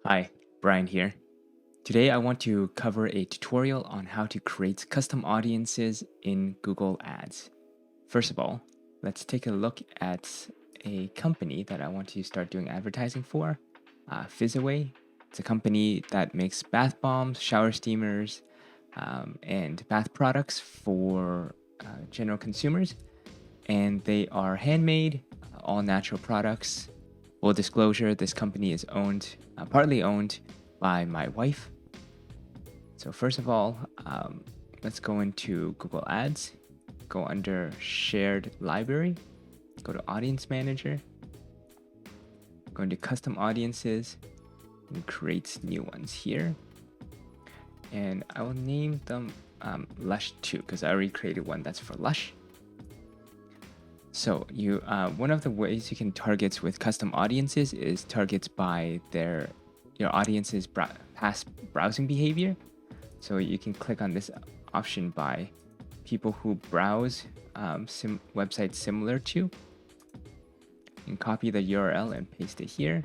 Hi, Brian here. Today I want to cover a tutorial on how to create custom audiences in Google Ads. First of all, let's take a look at a company that I want to start doing advertising for, Fizzaway. It's a company that makes bath bombs, shower steamers, and bath products for general consumers. And they are handmade, all natural products. Full disclosure, this company is partly owned by my wife. So first of all, let's go into Google Ads, go under Shared Library, go to Audience Manager, go into Custom Audiences, and create new ones here. And I will name them Lush 2 because I already created one that's for Lush. So one of the ways you can target with custom audiences is targets by your audience's past browsing behavior. So you can click on this option by people who browse websites similar to, and copy the URL and paste it here.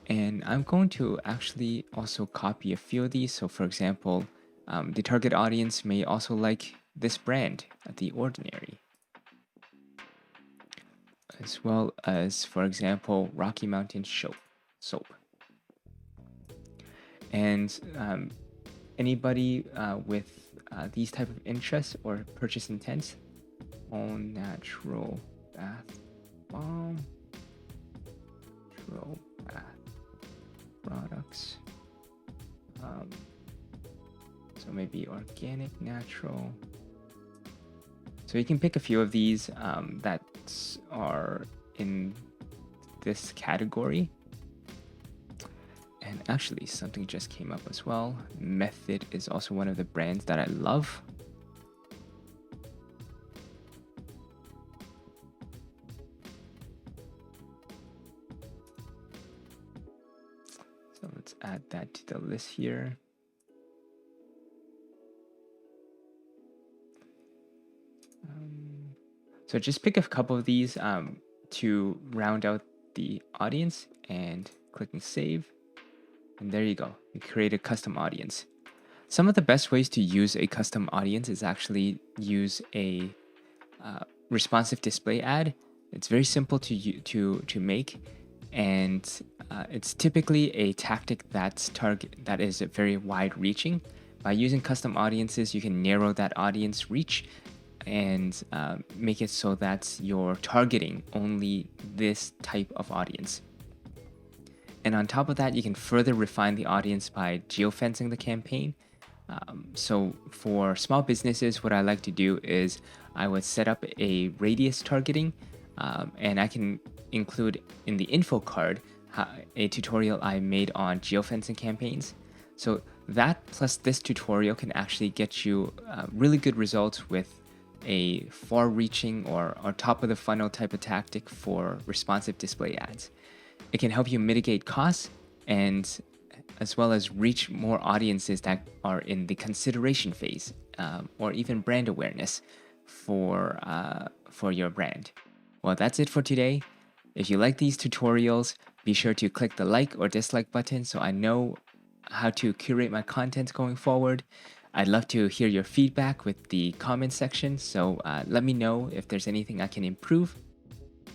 And I'm going to actually also copy a few of these. So for example, the target audience may also like this brand, The Ordinary, as well as, for example, Rocky Mountain soap. And anybody with these type of interests or purchase intents, all natural bath bomb, natural bath products. So maybe organic, natural. So you can pick a few of these that are in this category. And actually, something just came up as well. Method is also one of the brands that I love. So let's add that to the list here. So just pick a couple of these to round out the audience and clicking save. And there you go, you create a custom audience. Some of the best ways to use a custom audience is actually use a responsive display ad. It's very simple to make, and it's typically a tactic that is very wide-reaching. By using custom audiences, you can narrow that audience reach and make it so that you're targeting only this type of audience. And on top of that, you can further refine the audience by geofencing the campaign. So for small businesses, what I like to do is I would set up a radius targeting, and I can include in the info card a tutorial I made on geofencing campaigns. So that plus this tutorial can actually get you really good results with a far-reaching or top of the funnel type of tactic for responsive display ads. It can help you mitigate costs and as well as reach more audiences that are in the consideration phase or even brand awareness for your brand. Well, that's it for today. If you like these tutorials, be sure to click the like or dislike button so I know how to curate my content going forward. I'd love to hear your feedback with the comment section, so let me know if there's anything I can improve.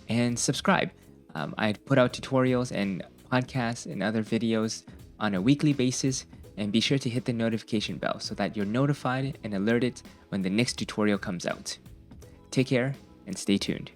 And subscribe. I put out tutorials and podcasts and other videos on a weekly basis, and be sure to hit the notification bell so that you're notified and alerted when the next tutorial comes out. Take care and stay tuned.